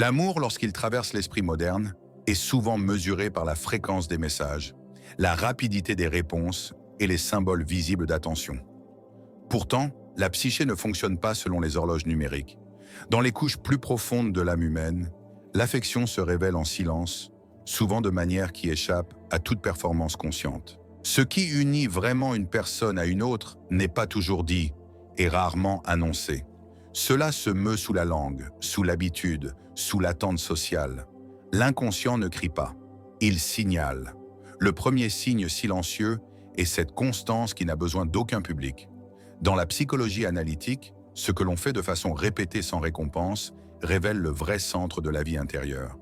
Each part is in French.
L'amour, lorsqu'il traverse l'esprit moderne, est souvent mesuré par la fréquence des messages, la rapidité des réponses et les symboles visibles d'attention. Pourtant, la psyché ne fonctionne pas selon les horloges numériques. Dans les couches plus profondes de l'âme humaine, l'affection se révèle en silence, souvent de manière qui échappe à toute performance consciente. Ce qui unit vraiment une personne à une autre n'est pas toujours dit et rarement annoncé. Cela se meut sous la langue, sous l'habitude, sous l'attente sociale. L'inconscient ne crie pas, il signale. Le premier signe silencieux est cette constance qui n'a besoin d'aucun public. Dans la psychologie analytique, ce que l'on fait de façon répétée sans récompense révèle le vrai centre de la vie intérieure.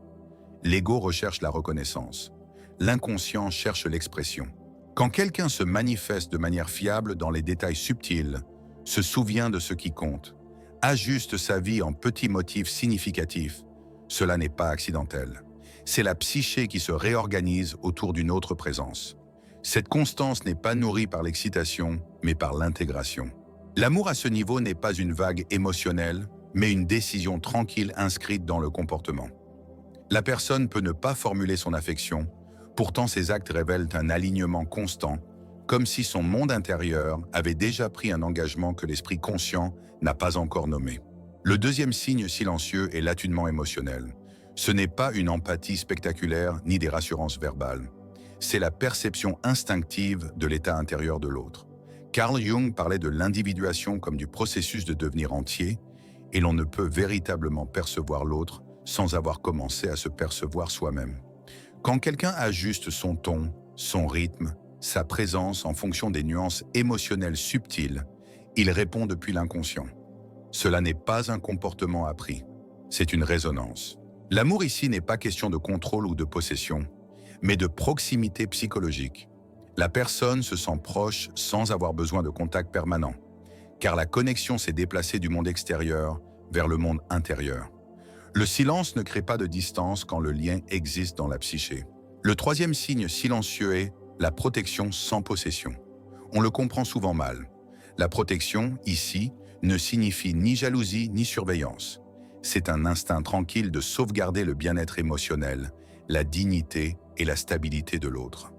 L'ego recherche la reconnaissance. L'inconscient cherche l'expression. Quand quelqu'un se manifeste de manière fiable dans les détails subtils, se souvient de ce qui compte, ajuste sa vie en petits motifs significatifs, cela n'est pas accidentel. C'est la psyché qui se réorganise autour d'une autre présence. Cette constance n'est pas nourrie par l'excitation, mais par l'intégration. L'amour à ce niveau n'est pas une vague émotionnelle, mais une décision tranquille inscrite dans le comportement. La personne peut ne pas formuler son affection, pourtant ses actes révèlent un alignement constant, comme si son monde intérieur avait déjà pris un engagement que l'esprit conscient n'a pas encore nommé. Le deuxième signe silencieux est l'attunement émotionnel. Ce n'est pas une empathie spectaculaire ni des rassurances verbales. C'est la perception instinctive de l'état intérieur de l'autre. Carl Jung parlait de l'individuation comme du processus de devenir entier, et l'on ne peut véritablement percevoir l'autre sans avoir commencé à se percevoir soi-même. Quand quelqu'un ajuste son ton, son rythme, sa présence en fonction des nuances émotionnelles subtiles, il répond depuis l'inconscient. Cela n'est pas un comportement appris, c'est une résonance. L'amour ici n'est pas question de contrôle ou de possession, mais de proximité psychologique. La personne se sent proche sans avoir besoin de contact permanent, car la connexion s'est déplacée du monde extérieur vers le monde intérieur. Le silence ne crée pas de distance quand le lien existe dans la psyché. Le troisième signe silencieux est la protection sans possession. On le comprend souvent mal. La protection, ici, ne signifie ni jalousie ni surveillance. C'est un instinct tranquille de sauvegarder le bien-être émotionnel, la dignité et la stabilité de l'autre.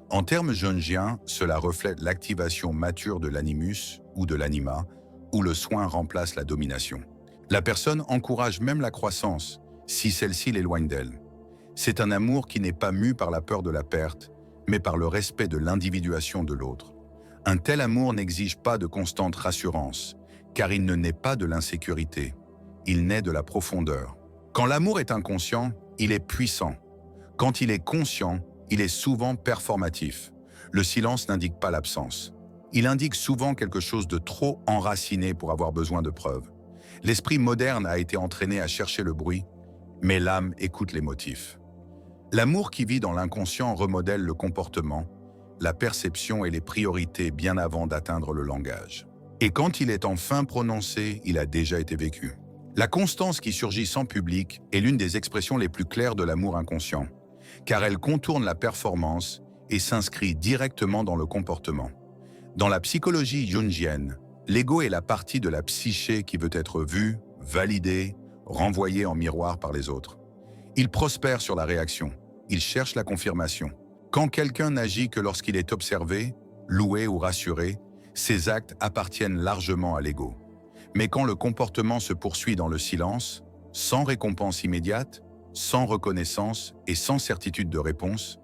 En termes jungiens, cela reflète l'activation mature de l'animus ou de l'anima, où le soin remplace la domination. La personne encourage même la croissance, si celle-ci l'éloigne d'elle. C'est un amour qui n'est pas mû par la peur de la perte, mais par le respect de l'individuation de l'autre. Un tel amour n'exige pas de constante rassurance, car il ne naît pas de l'insécurité, il naît de la profondeur. Quand l'amour est inconscient, il est puissant. Quand il est conscient, il est souvent performatif. Le silence n'indique pas l'absence. Il indique souvent quelque chose de trop enraciné pour avoir besoin de preuves. L'esprit moderne a été entraîné à chercher le bruit, mais l'âme écoute les motifs. L'amour qui vit dans l'inconscient remodèle le comportement, la perception et les priorités bien avant d'atteindre le langage. Et quand il est enfin prononcé, il a déjà été vécu. La constance qui surgit sans public est l'une des expressions les plus claires de l'amour inconscient, car elle contourne la performance et s'inscrit directement dans le comportement. Dans la psychologie jungienne, l'ego est la partie de la psyché qui veut être vue, validée, renvoyée en miroir par les autres. Il prospère sur la réaction, il cherche la confirmation. Quand quelqu'un n'agit que lorsqu'il est observé, loué ou rassuré, ses actes appartiennent largement à l'ego. Mais quand le comportement se poursuit dans le silence, sans récompense immédiate, sans reconnaissance et sans certitude de réponse,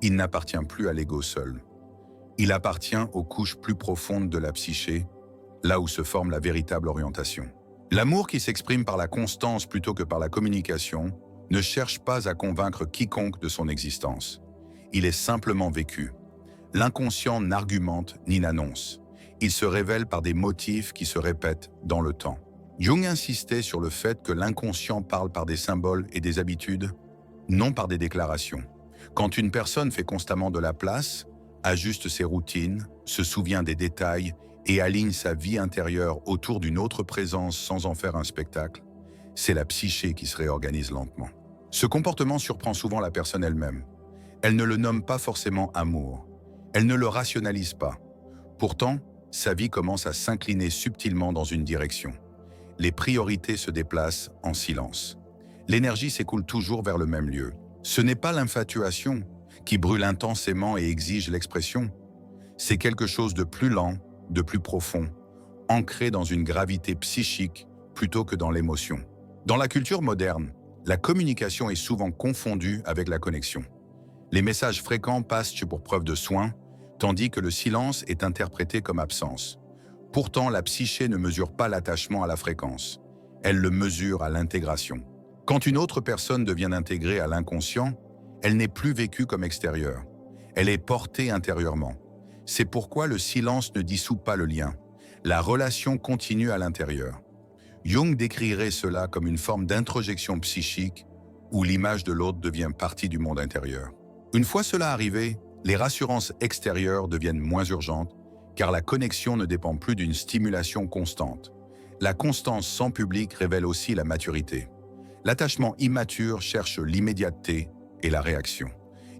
il n'appartient plus à l'ego seul. Il appartient aux couches plus profondes de la psyché, là où se forme la véritable orientation. L'amour qui s'exprime par la constance plutôt que par la communication ne cherche pas à convaincre quiconque de son existence. Il est simplement vécu. L'inconscient n'argumente ni n'annonce. Il se révèle par des motifs qui se répètent dans le temps. Jung insistait sur le fait que l'inconscient parle par des symboles et des habitudes, non par des déclarations. Quand une personne fait constamment de la place, ajuste ses routines, se souvient des détails et aligne sa vie intérieure autour d'une autre présence sans en faire un spectacle, c'est la psyché qui se réorganise lentement. Ce comportement surprend souvent la personne elle-même. Elle ne le nomme pas forcément amour. Elle ne le rationalise pas. Pourtant, sa vie commence à s'incliner subtilement dans une direction. Les priorités se déplacent en silence. l'énergie s'écoule toujours vers le même lieu. Ce n'est pas l'infatuation qui brûle intensément et exige l'expression. C'est quelque chose de plus lent, de plus profond, ancré dans une gravité psychique plutôt que dans l'émotion. Dans la culture moderne, la communication est souvent confondue avec la connexion. Les messages fréquents passent pour preuve de soin, tandis que le silence est interprété comme absence. Pourtant, la psyché ne mesure pas l'attachement à la fréquence. Elle le mesure à l'intégration. Quand une autre personne devient intégrée à l'inconscient, elle n'est plus vécue comme extérieure. Elle est portée intérieurement. C'est pourquoi le silence ne dissout pas le lien. La relation continue à l'intérieur. Jung décrirait cela comme une forme d'introjection psychique où l'image de l'autre devient partie du monde intérieur. Une fois cela arrivé, les rassurances extérieures deviennent moins urgentes car la connexion ne dépend plus d'une stimulation constante. La constance sans public révèle aussi la maturité. L'attachement immature cherche l'immédiateté et la réaction.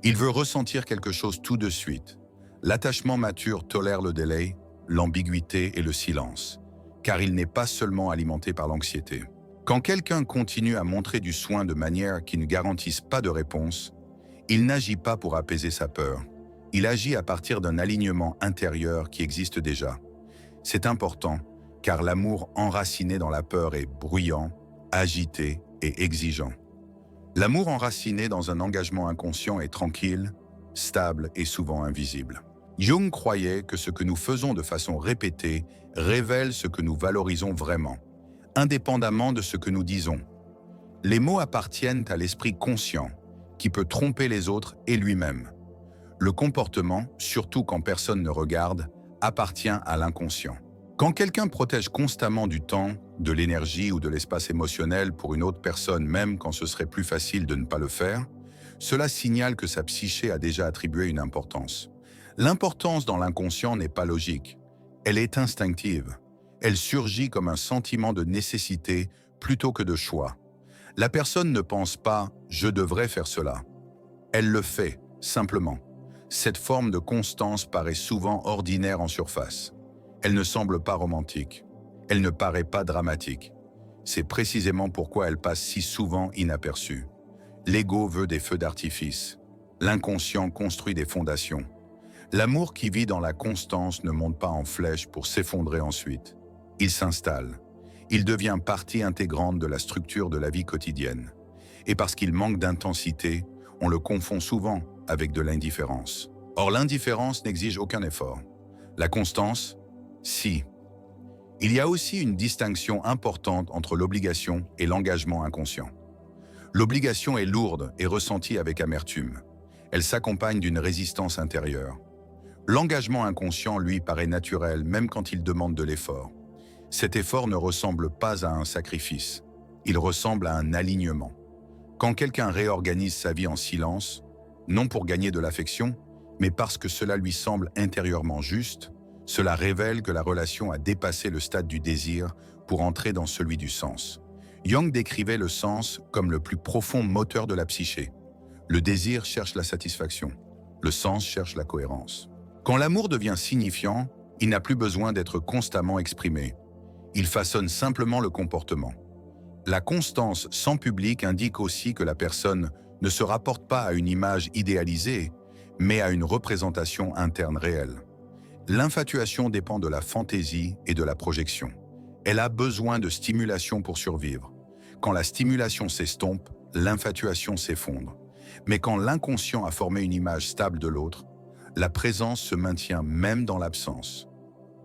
Il veut ressentir quelque chose tout de suite. L'attachement mature tolère le délai, l'ambiguïté et le silence, car il n'est pas seulement alimenté par l'anxiété. Quand quelqu'un continue à montrer du soin de manière qui ne garantisse pas de réponse, il n'agit pas pour apaiser sa peur. Il agit à partir d'un alignement intérieur qui existe déjà. C'est important, car l'amour enraciné dans la peur est bruyant, agité et exigeant. L'amour enraciné dans un engagement inconscient est tranquille, stable et souvent invisible. Jung croyait que ce que nous faisons de façon répétée révèle ce que nous valorisons vraiment, indépendamment de ce que nous disons. Les mots appartiennent à l'esprit conscient, qui peut tromper les autres et lui-même. Le comportement, surtout quand personne ne regarde, appartient à l'inconscient. Quand quelqu'un protège constamment du temps, de l'énergie ou de l'espace émotionnel pour une autre personne, même quand ce serait plus facile de ne pas le faire, cela signale que sa psyché a déjà attribué une importance. L'importance dans l'inconscient n'est pas logique. Elle est instinctive. Elle surgit comme un sentiment de nécessité plutôt que de choix. La personne ne pense pas « je devrais faire cela ». Elle le fait, simplement. Cette forme de constance paraît souvent ordinaire en surface. Elle ne semble pas romantique. Elle ne paraît pas dramatique. C'est précisément pourquoi elle passe si souvent inaperçue. L'ego veut des feux d'artifice. L'inconscient construit des fondations. L'amour qui vit dans la constance ne monte pas en flèche pour s'effondrer ensuite. Il s'installe. Il devient partie intégrante de la structure de la vie quotidienne. Et parce qu'il manque d'intensité, on le confond souvent avec de l'indifférence. Or, l'indifférence n'exige aucun effort. La constance, si. Il y a aussi une distinction importante entre l'obligation et l'engagement inconscient. L'obligation est lourde et ressentie avec amertume. Elle s'accompagne d'une résistance intérieure. L'engagement inconscient, lui, paraît naturel même quand il demande de l'effort. Cet effort ne ressemble pas à un sacrifice. Il ressemble à un alignement. Quand quelqu'un réorganise sa vie en silence, non pour gagner de l'affection, mais parce que cela lui semble intérieurement juste, cela révèle que la relation a dépassé le stade du désir pour entrer dans celui du sens. Jung décrivait le sens comme le plus profond moteur de la psyché. Le désir cherche la satisfaction. Le sens cherche la cohérence. Quand l'amour devient signifiant, il n'a plus besoin d'être constamment exprimé. Il façonne simplement le comportement. La constance sans public indique aussi que la personne ne se rapporte pas à une image idéalisée, mais à une représentation interne réelle. L'infatuation dépend de la fantaisie et de la projection. Elle a besoin de stimulation pour survivre. Quand la stimulation s'estompe, l'infatuation s'effondre. Mais quand l'inconscient a formé une image stable de l'autre, la présence se maintient même dans l'absence.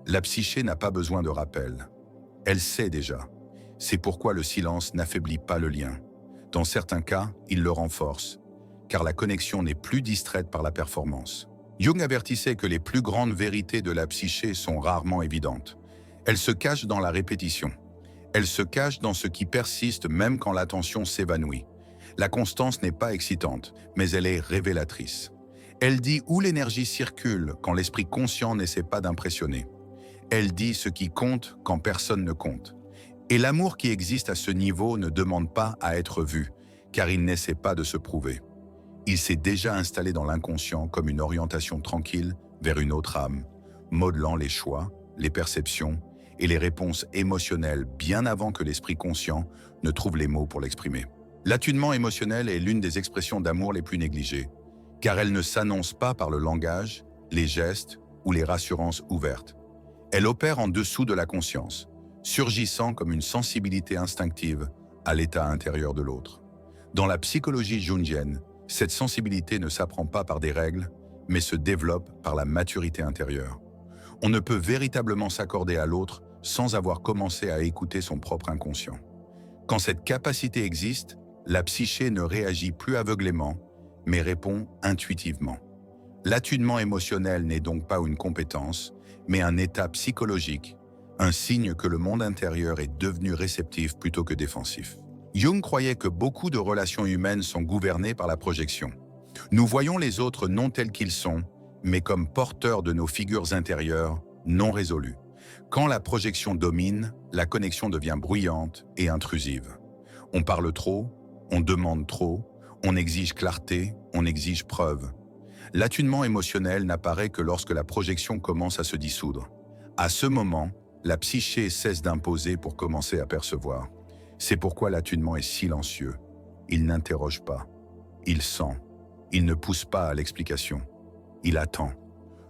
La psyché n'a pas besoin de rappel. Elle sait déjà. C'est pourquoi le silence n'affaiblit pas le lien. Dans certains cas, il le renforce, car la connexion n'est plus distraite par la performance. Jung avertissait que les plus grandes vérités de la psyché sont rarement évidentes. Elles se cachent dans la répétition. Elles se cachent dans ce qui persiste même quand l'attention s'évanouit. La constance n'est pas excitante, mais elle est révélatrice. Elle dit où l'énergie circule quand l'esprit conscient n'essaie pas d'impressionner. Elle dit ce qui compte quand personne ne compte. Et l'amour qui existe à ce niveau ne demande pas à être vu, car il n'essaie pas de se prouver. Il s'est déjà installé dans l'inconscient comme une orientation tranquille vers une autre âme, modelant les choix, les perceptions et les réponses émotionnelles bien avant que l'esprit conscient ne trouve les mots pour l'exprimer. L'attunement émotionnel est l'une des expressions d'amour les plus négligées, car elle ne s'annonce pas par le langage, les gestes ou les rassurances ouvertes. Elle opère en dessous de la conscience, surgissant comme une sensibilité instinctive à l'état intérieur de l'autre. Dans la psychologie jungienne, cette sensibilité ne s'apprend pas par des règles, mais se développe par la maturité intérieure. On ne peut véritablement s'accorder à l'autre sans avoir commencé à écouter son propre inconscient. Quand cette capacité existe, la psyché ne réagit plus aveuglément, mais répond intuitivement. L'attunement émotionnel n'est donc pas une compétence, mais un état psychologique, un signe que le monde intérieur est devenu réceptif plutôt que défensif. Jung croyait que beaucoup de relations humaines sont gouvernées par la projection. Nous voyons les autres non tels qu'ils sont, mais comme porteurs de nos figures intérieures non résolues. Quand la projection domine, la connexion devient bruyante et intrusive. On parle trop, on demande trop, on exige clarté, on exige preuve. L'attunement émotionnel n'apparaît que lorsque la projection commence à se dissoudre. À ce moment, la psyché cesse d'imposer pour commencer à percevoir. C'est pourquoi l'attunement est silencieux. Il n'interroge pas. Il sent. Il ne pousse pas à l'explication. Il attend.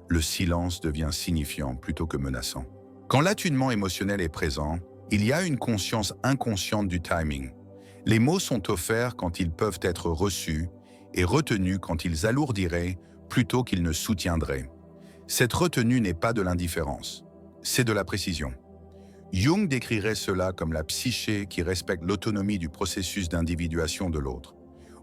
Le silence devient signifiant plutôt que menaçant. Quand l'attunement émotionnel est présent, il y a une conscience inconsciente du timing. Les mots sont offerts quand ils peuvent être reçus et retenus quand ils alourdiraient plutôt qu'ils ne soutiendraient. Cette retenue n'est pas de l'indifférence, c'est de la précision. Jung décrirait cela comme la psyché qui respecte l'autonomie du processus d'individuation de l'autre.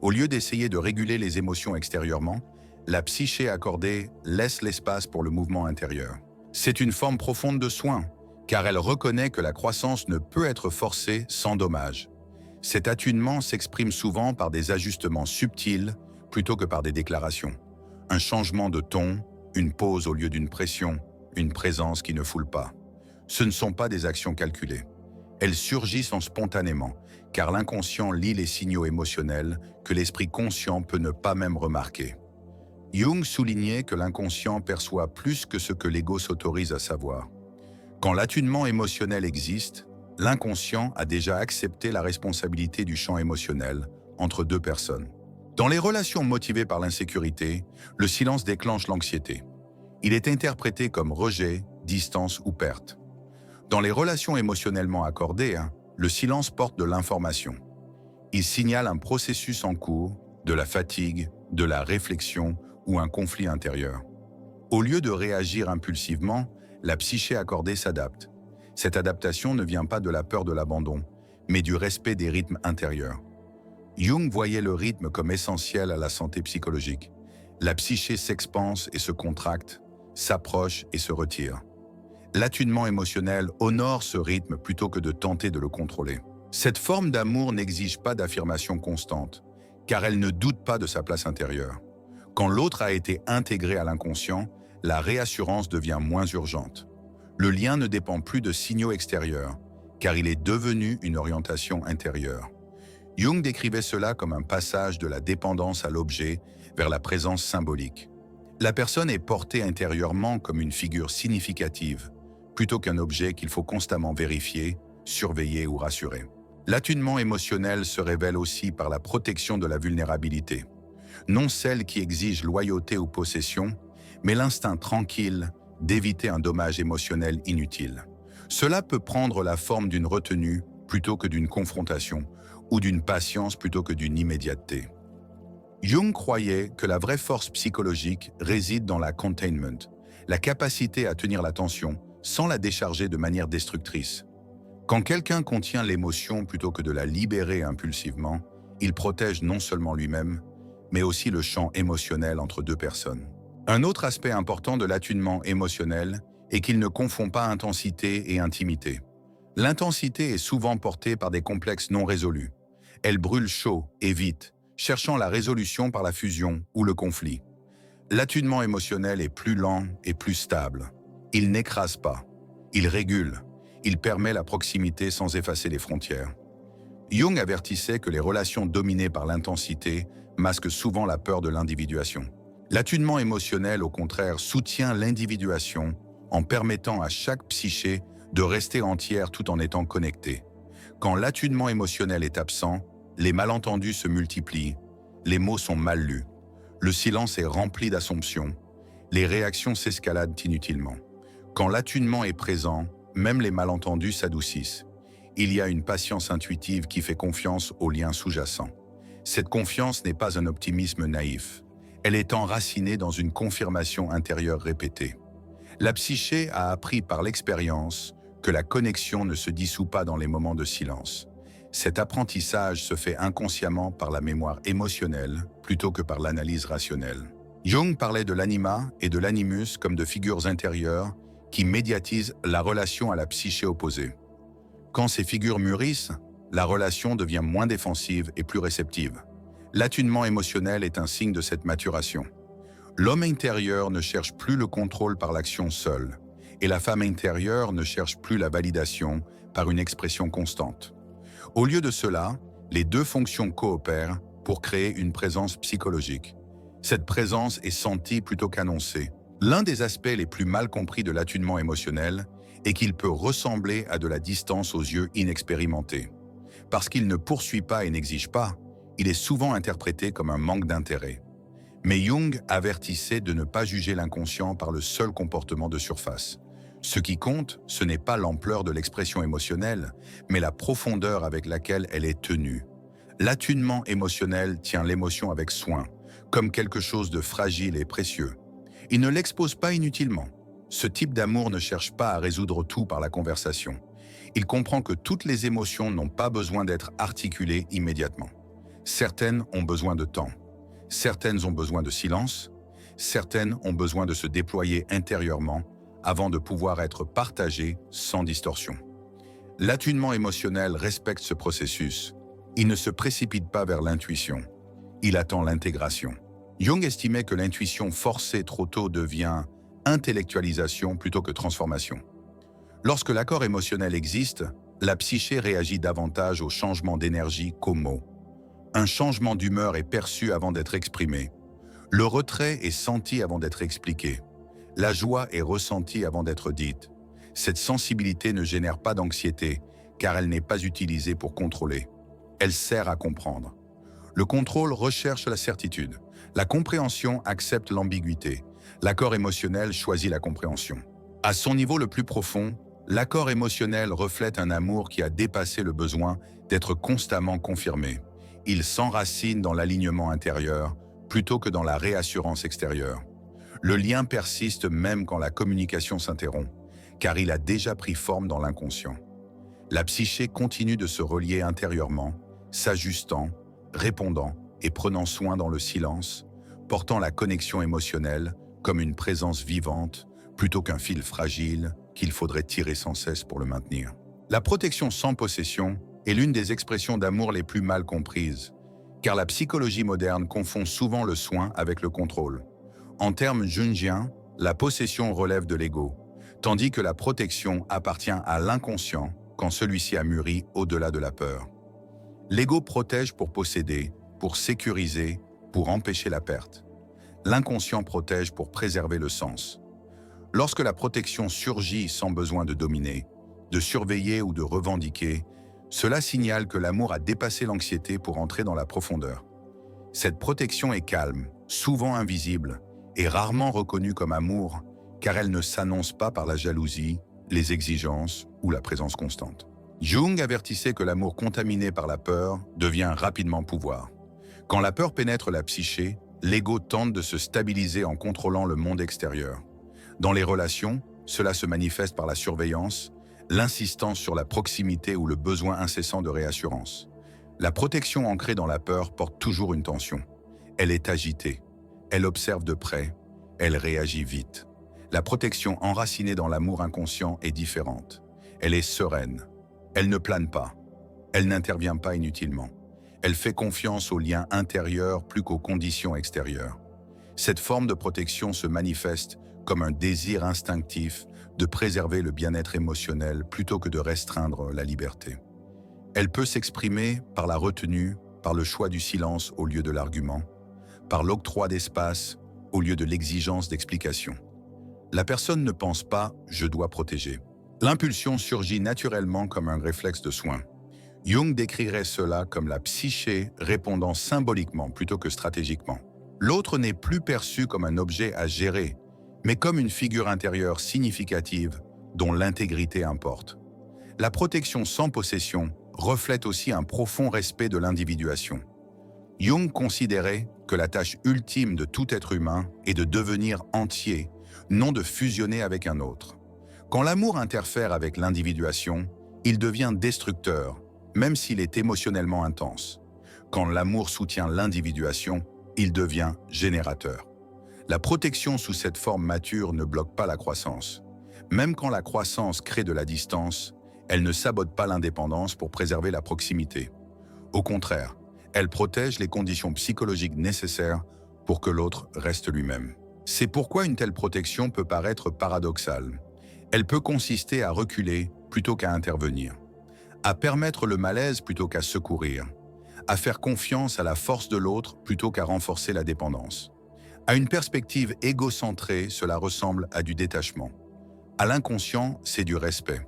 Au lieu d'essayer de réguler les émotions extérieurement, la psyché accordée laisse l'espace pour le mouvement intérieur. C'est une forme profonde de soin, car elle reconnaît que la croissance ne peut être forcée sans dommage. Cet attunement s'exprime souvent par des ajustements subtils plutôt que par des déclarations. Un changement de ton, une pause au lieu d'une pression, une présence qui ne foule pas. Ce ne sont pas des actions calculées. Elles surgissent spontanément, car l'inconscient lit les signaux émotionnels que l'esprit conscient peut ne pas même remarquer. Jung soulignait que l'inconscient perçoit plus que ce que l'ego s'autorise à savoir. Quand l'attunement émotionnel existe, l'inconscient a déjà accepté la responsabilité du champ émotionnel entre deux personnes. Dans les relations motivées par l'insécurité, le silence déclenche l'anxiété. Il est interprété comme rejet, distance ou perte. Dans les relations émotionnellement accordées, le silence porte de l'information. Il signale un processus en cours, de la fatigue, de la réflexion ou un conflit intérieur. Au lieu de réagir impulsivement, la psyché accordée s'adapte. Cette adaptation ne vient pas de la peur de l'abandon, mais du respect des rythmes intérieurs. Jung voyait le rythme comme essentiel à la santé psychologique. La psyché s'expanse et se contracte, s'approche et se retire. L'attunement émotionnel honore ce rythme plutôt que de tenter de le contrôler. Cette forme d'amour n'exige pas d'affirmation constante, car elle ne doute pas de sa place intérieure. Quand l'autre a été intégré à l'inconscient, la réassurance devient moins urgente. Le lien ne dépend plus de signaux extérieurs, car il est devenu une orientation intérieure. Jung décrivait cela comme un passage de la dépendance à l'objet vers la présence symbolique. La personne est portée intérieurement comme une figure significative, plutôt qu'un objet qu'il faut constamment vérifier, surveiller ou rassurer. L'attunement émotionnel se révèle aussi par la protection de la vulnérabilité. Non celle qui exige loyauté ou possession, mais l'instinct tranquille d'éviter un dommage émotionnel inutile. Cela peut prendre la forme d'une retenue plutôt que d'une confrontation, ou d'une patience plutôt que d'une immédiateté. Jung croyait que la vraie force psychologique réside dans la containment, la capacité à tenir la tension sans la décharger de manière destructrice. Quand quelqu'un contient l'émotion plutôt que de la libérer impulsivement, il protège non seulement lui-même, mais aussi le champ émotionnel entre deux personnes. Un autre aspect important de l'attunement émotionnel est qu'il ne confond pas intensité et intimité. L'intensité est souvent portée par des complexes non résolus. Elle brûle chaud et vite, cherchant la résolution par la fusion ou le conflit. L'attunement émotionnel est plus lent et plus stable. Il n'écrase pas, il régule, il permet la proximité sans effacer les frontières. Jung avertissait que les relations dominées par l'intensité masquent souvent la peur de l'individuation. L'attunement émotionnel, au contraire, soutient l'individuation en permettant à chaque psyché de rester entière tout en étant connectée. Quand l'attunement émotionnel est absent, Les malentendus se multiplient, les mots sont mal lus, le silence est rempli d'assomptions, les réactions s'escaladent inutilement. Quand l'attunement est présent, même les malentendus s'adoucissent. Il y a une patience intuitive qui fait confiance aux liens sous-jacents. Cette confiance n'est pas un optimisme naïf. Elle est enracinée dans une confirmation intérieure répétée. La psyché a appris par l'expérience que la connexion ne se dissout pas dans les moments de silence. Cet apprentissage se fait inconsciemment par la mémoire émotionnelle plutôt que par l'analyse rationnelle. Jung parlait de l'anima et de l'animus comme de figures intérieures qui médiatisent la relation à la psyché opposée. Quand ces figures mûrissent, la relation devient moins défensive et plus réceptive. L'attunement émotionnel est un signe de cette maturation. L'homme intérieur ne cherche plus le contrôle par l'action seule, et la femme intérieure ne cherche plus la validation par une expression constante. Au lieu de cela, les deux fonctions coopèrent pour créer une présence psychologique. Cette présence est sentie plutôt qu'annoncée. L'un des aspects les plus mal compris de l'attunement émotionnel est qu'il peut ressembler à de la distance aux yeux inexpérimentés. Parce qu'il ne poursuit pas et n'exige pas, il est souvent interprété comme un manque d'intérêt. Mais Jung avertissait de ne pas juger l'inconscient par le seul comportement de surface. Ce qui compte, ce n'est pas l'ampleur de l'expression émotionnelle, mais la profondeur avec laquelle elle est tenue. L'attunement émotionnel tient l'émotion avec soin, comme quelque chose de fragile et précieux. Il ne l'expose pas inutilement. Ce type d'amour ne cherche pas à résoudre tout par la conversation. Il comprend que toutes les émotions n'ont pas besoin d'être articulées immédiatement. Certaines ont besoin de temps. Certaines ont besoin de silence. Certaines ont besoin de se déployer intérieurement avant de pouvoir être partagées sans distorsion. L'attunement émotionnel respecte ce processus. Il ne se précipite pas vers l'intuition. Il attend l'intégration. Jung estimait que l'intuition forcée trop tôt devient intellectualisation plutôt que transformation. Lorsque l'accord émotionnel existe, la psyché réagit davantage au changement d'énergie qu'aux mots. Un changement d'humeur est perçu avant d'être exprimé. Le retrait est senti avant d'être expliqué. La joie est ressentie avant d'être dite. Cette sensibilité ne génère pas d'anxiété, car elle n'est pas utilisée pour contrôler. Elle sert à comprendre. Le contrôle recherche la certitude. La compréhension accepte l'ambiguïté. L'accord émotionnel choisit la compréhension. À son niveau le plus profond, l'accord émotionnel reflète un amour qui a dépassé le besoin d'être constamment confirmé. Il s'enracine dans l'alignement intérieur plutôt que dans la réassurance extérieure. Le lien persiste même quand la communication s'interrompt, car il a déjà pris forme dans l'inconscient. La psyché continue de se relier intérieurement, s'ajustant, répondant et prenant soin dans le silence, portant la connexion émotionnelle comme une présence vivante plutôt qu'un fil fragile qu'il faudrait tirer sans cesse pour le maintenir. La protection sans possession est l'une des expressions d'amour les plus mal comprises, car la psychologie moderne confond souvent le soin avec le contrôle. En termes jungiens, la possession relève de l'ego, tandis que la protection appartient à l'inconscient quand celui-ci a mûri au-delà de la peur. L'ego protège pour posséder, pour sécuriser, pour empêcher la perte. L'inconscient protège pour préserver le sens. Lorsque la protection surgit sans besoin de dominer, de surveiller ou de revendiquer, cela signale que l'amour a dépassé l'anxiété pour entrer dans la profondeur. Cette protection est calme, souvent invisible, et rarement reconnue comme amour, car elle ne s'annonce pas par la jalousie, les exigences ou la présence constante. Jung avertissait que l'amour contaminé par la peur devient rapidement pouvoir. Quand la peur pénètre la psyché, l'ego tente de se stabiliser en contrôlant le monde extérieur. Dans les relations, cela se manifeste par la surveillance, l'insistance sur la proximité ou le besoin incessant de réassurance. La protection ancrée dans la peur porte toujours une tension. Elle est agitée, elle observe de près, elle réagit vite. La protection enracinée dans l'amour inconscient est différente. Elle est sereine, elle ne plane pas, elle n'intervient pas inutilement. Elle fait confiance aux liens intérieurs plus qu'aux conditions extérieures. Cette forme de protection se manifeste comme un désir instinctif de préserver le bien-être émotionnel plutôt que de restreindre la liberté. Elle peut s'exprimer par la retenue, par le choix du silence au lieu de l'argument, par l'octroi d'espace au lieu de l'exigence d'explication. La personne ne pense pas « je dois protéger ». L'impulsion surgit naturellement comme un réflexe de soin. Jung décrirait cela comme la psyché répondant symboliquement plutôt que stratégiquement. L'autre n'est plus perçu comme un objet à gérer, mais comme une figure intérieure significative dont l'intégrité importe. La protection sans possession reflète aussi un profond respect de l'individuation. Jung considérait que la tâche ultime de tout être humain est de devenir entier, non de fusionner avec un autre. Quand l'amour interfère avec l'individuation, il devient destructeur, même s'il est émotionnellement intense. Quand l'amour soutient l'individuation, il devient générateur. La protection sous cette forme mature ne bloque pas la croissance. Même quand la croissance crée de la distance, elle ne sabote pas l'indépendance pour préserver la proximité. Au contraire, elle protège les conditions psychologiques nécessaires pour que l'autre reste lui-même. C'est pourquoi une telle protection peut paraître paradoxale. Elle peut consister à reculer plutôt qu'à intervenir, à permettre le malaise plutôt qu'à secourir, à faire confiance à la force de l'autre plutôt qu'à renforcer la dépendance. À une perspective égocentrée, cela ressemble à du détachement. À l'inconscient, c'est du respect.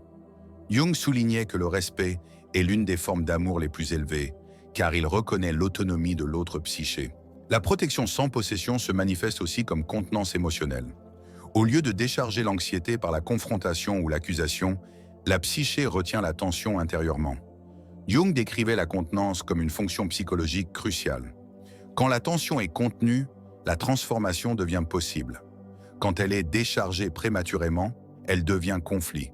Jung soulignait que le respect est l'une des formes d'amour les plus élevées, car il reconnaît l'autonomie de l'autre psyché. La protection sans possession se manifeste aussi comme contenance émotionnelle. Au lieu de décharger l'anxiété par la confrontation ou l'accusation, la psyché retient la tension intérieurement. Jung décrivait la contenance comme une fonction psychologique cruciale. Quand la tension est contenue, la transformation devient possible. Quand elle est déchargée prématurément, elle devient conflit.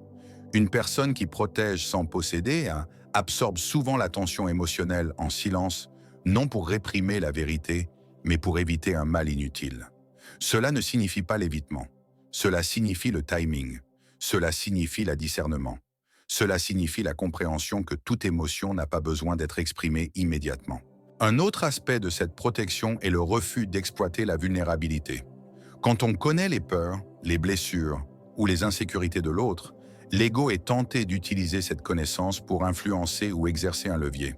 Une personne qui protège sans posséder absorbe souvent la tension émotionnelle en silence, non pour réprimer la vérité, mais pour éviter un mal inutile. Cela ne signifie pas l'évitement. Cela signifie le timing. Cela signifie le discernement. Cela signifie la compréhension que toute émotion n'a pas besoin d'être exprimée immédiatement. Un autre aspect de cette protection est le refus d'exploiter la vulnérabilité. Quand on connaît les peurs, les blessures ou les insécurités de l'autre, l'ego est tenté d'utiliser cette connaissance pour influencer ou exercer un levier.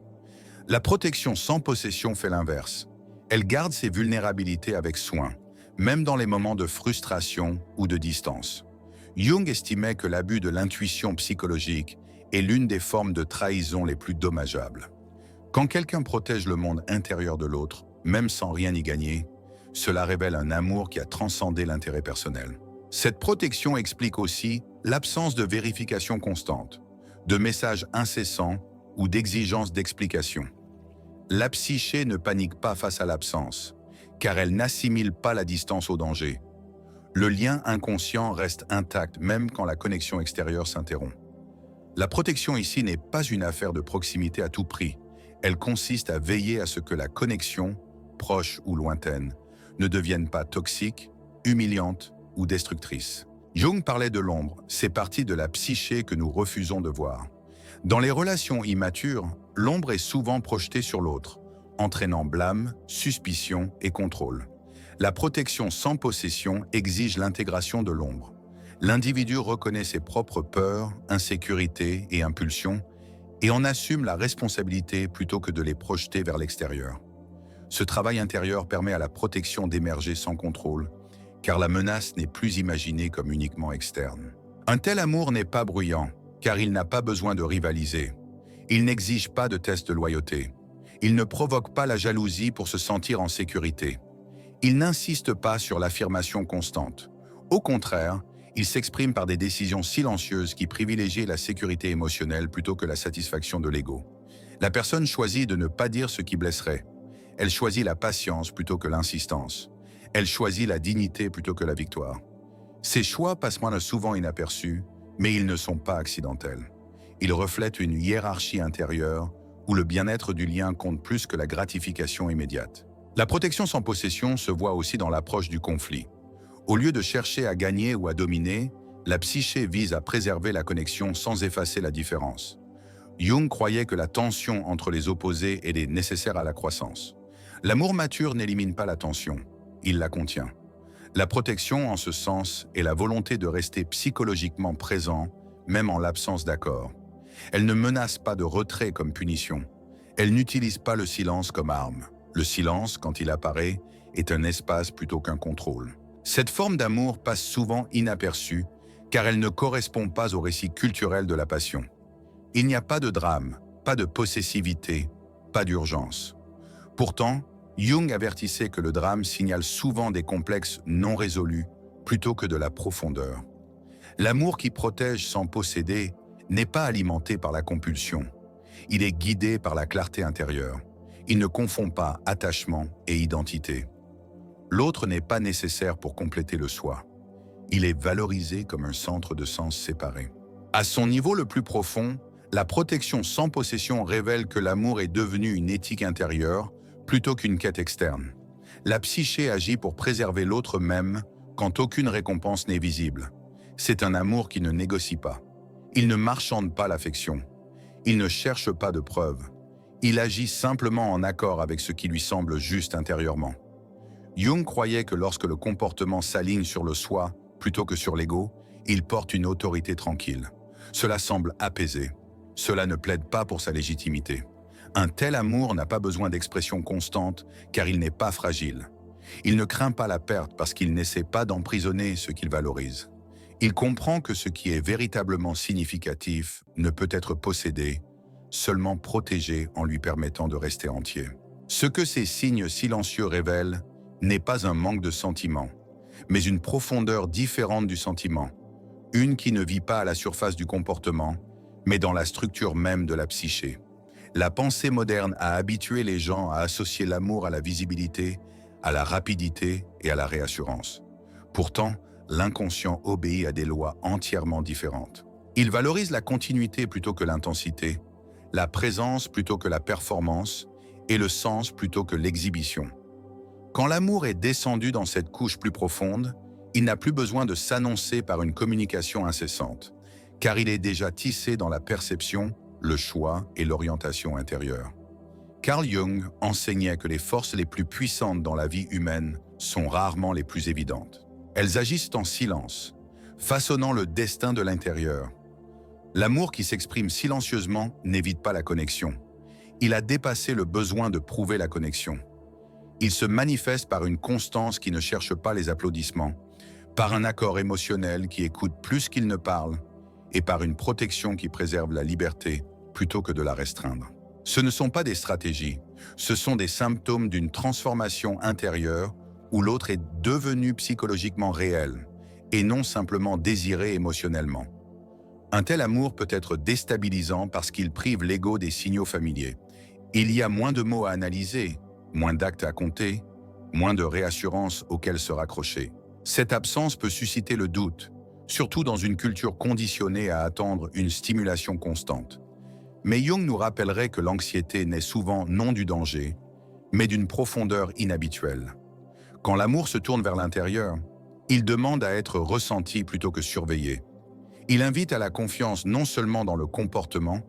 La protection sans possession fait l'inverse. Elle garde ses vulnérabilités avec soin, même dans les moments de frustration ou de distance. Jung estimait que l'abus de l'intuition psychologique est l'une des formes de trahison les plus dommageables. Quand quelqu'un protège le monde intérieur de l'autre, même sans rien y gagner, cela révèle un amour qui a transcendé l'intérêt personnel. Cette protection explique aussi l'absence de vérification constante, de messages incessants ou d'exigences d'explication. La psyché ne panique pas face à l'absence, car elle n'assimile pas la distance au danger. Le lien inconscient reste intact même quand la connexion extérieure s'interrompt. La protection ici n'est pas une affaire de proximité à tout prix. Elle consiste à veiller à ce que la connexion, proche ou lointaine, ne devienne pas toxique, humiliante ou destructrice. Jung parlait de l'ombre, c'est partie de la psyché que nous refusons de voir. Dans les relations immatures, l'ombre est souvent projetée sur l'autre, entraînant blâme, suspicion et contrôle. La protection sans possession exige l'intégration de l'ombre. L'individu reconnaît ses propres peurs, insécurités et impulsions et en assume la responsabilité plutôt que de les projeter vers l'extérieur. Ce travail intérieur permet à la protection d'émerger sans contrôle, car la menace n'est plus imaginée comme uniquement externe. Un tel amour n'est pas bruyant, car il n'a pas besoin de rivaliser. Il n'exige pas de test de loyauté. Il ne provoque pas la jalousie pour se sentir en sécurité. Il n'insiste pas sur l'affirmation constante. Au contraire, il s'exprime par des décisions silencieuses qui privilégient la sécurité émotionnelle plutôt que la satisfaction de l'ego. La personne choisit de ne pas dire ce qui blesserait. Elle choisit la patience plutôt que l'insistance. Elle choisit la dignité plutôt que la victoire. Ces choix passent moins souvent inaperçus, mais ils ne sont pas accidentels. Ils reflètent une hiérarchie intérieure où le bien-être du lien compte plus que la gratification immédiate. La protection sans possession se voit aussi dans l'approche du conflit. Au lieu de chercher à gagner ou à dominer, la psyché vise à préserver la connexion sans effacer la différence. Jung croyait que la tension entre les opposés est nécessaire à la croissance. L'amour mature n'élimine pas la tension, il la contient. La protection, en ce sens, est la volonté de rester psychologiquement présent, même en l'absence d'accord. Elle ne menace pas de retrait comme punition. Elle n'utilise pas le silence comme arme. Le silence, quand il apparaît, est un espace plutôt qu'un contrôle. Cette forme d'amour passe souvent inaperçue, car elle ne correspond pas au récit culturel de la passion. Il n'y a pas de drame, pas de possessivité, pas d'urgence. Pourtant, Jung avertissait que le drame signale souvent des complexes non résolus plutôt que de la profondeur. L'amour qui protège sans posséder n'est pas alimenté par la compulsion. Il est guidé par la clarté intérieure. Il ne confond pas attachement et identité. L'autre n'est pas nécessaire pour compléter le soi. Il est valorisé comme un centre de sens séparé. À son niveau le plus profond, la protection sans possession révèle que l'amour est devenu une éthique intérieure plutôt qu'une quête externe. La psyché agit pour préserver l'autre même quand aucune récompense n'est visible. C'est un amour qui ne négocie pas. Il ne marchande pas l'affection. Il ne cherche pas de preuves. Il agit simplement en accord avec ce qui lui semble juste intérieurement. Jung croyait que lorsque le comportement s'aligne sur le soi plutôt que sur l'ego, il porte une autorité tranquille. Cela semble apaisé. Cela ne plaide pas pour sa légitimité. Un tel amour n'a pas besoin d'expression constante car il n'est pas fragile. Il ne craint pas la perte parce qu'il n'essaie pas d'emprisonner ce qu'il valorise. Il comprend que ce qui est véritablement significatif ne peut être possédé, seulement protégé en lui permettant de rester entier. Ce que ces signes silencieux révèlent n'est pas un manque de sentiment, mais une profondeur différente du sentiment, une qui ne vit pas à la surface du comportement, mais dans la structure même de la psyché. La pensée moderne a habitué les gens à associer l'amour à la visibilité, à la rapidité et à la réassurance. Pourtant, l'inconscient obéit à des lois entièrement différentes. Il valorise la continuité plutôt que l'intensité, la présence plutôt que la performance et le sens plutôt que l'exhibition. Quand l'amour est descendu dans cette couche plus profonde, il n'a plus besoin de s'annoncer par une communication incessante, car il est déjà tissé dans la perception, le choix et l'orientation intérieure. Carl Jung enseignait que les forces les plus puissantes dans la vie humaine sont rarement les plus évidentes. Elles agissent en silence, façonnant le destin de l'intérieur. L'amour qui s'exprime silencieusement n'évite pas la connexion. Il a dépassé le besoin de prouver la connexion. Il se manifeste par une constance qui ne cherche pas les applaudissements, par un accord émotionnel qui écoute plus qu'il ne parle, et par une protection qui préserve la liberté plutôt que de la restreindre. Ce ne sont pas des stratégies, ce sont des symptômes d'une transformation intérieure où l'autre est devenu psychologiquement réel et non simplement désiré émotionnellement. Un tel amour peut être déstabilisant parce qu'il prive l'ego des signaux familiers. Il y a moins de mots à analyser, moins d'actes à compter, moins de réassurances auxquelles se raccrocher. Cette absence peut susciter le doute, surtout dans une culture conditionnée à attendre une stimulation constante. Mais Jung nous rappellerait que l'anxiété naît souvent non du danger, mais d'une profondeur inhabituelle. Quand l'amour se tourne vers l'intérieur, il demande à être ressenti plutôt que surveillé. Il invite à la confiance non seulement dans le comportement,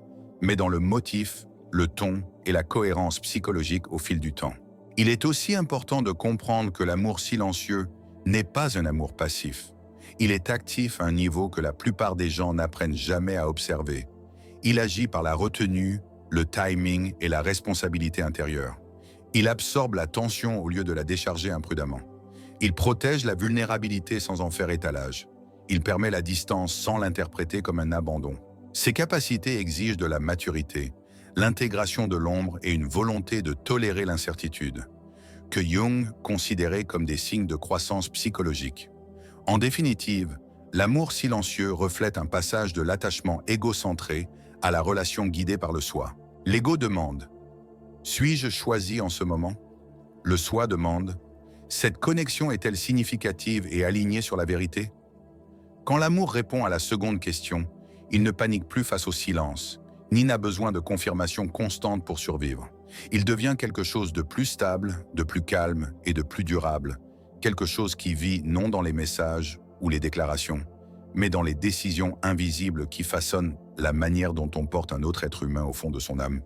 mais dans le motif, le ton et la cohérence psychologique au fil du temps. Il est aussi important de comprendre que l'amour silencieux n'est pas un amour passif. Il est actif à un niveau que la plupart des gens n'apprennent jamais à observer. Il agit par la retenue, le timing et la responsabilité intérieure. Il absorbe la tension au lieu de la décharger imprudemment. Il protège la vulnérabilité sans en faire étalage. Il permet la distance sans l'interpréter comme un abandon. Ses capacités exigent de la maturité, l'intégration de l'ombre et une volonté de tolérer l'incertitude, que Jung considérait comme des signes de croissance psychologique. En définitive, l'amour silencieux reflète un passage de l'attachement égocentré à la relation guidée par le soi. L'ego demande « Suis-je choisi en ce moment ?» Le soi demande « Cette connexion est-elle significative et alignée sur la vérité ?» Quand l'amour répond à la seconde question, il ne panique plus face au silence, ni n'a besoin de confirmation constante pour survivre. Il devient quelque chose de plus stable, de plus calme et de plus durable, quelque chose qui vit non dans les messages ou les déclarations, mais dans les décisions invisibles qui façonnent la manière dont on porte un autre être humain au fond de son âme.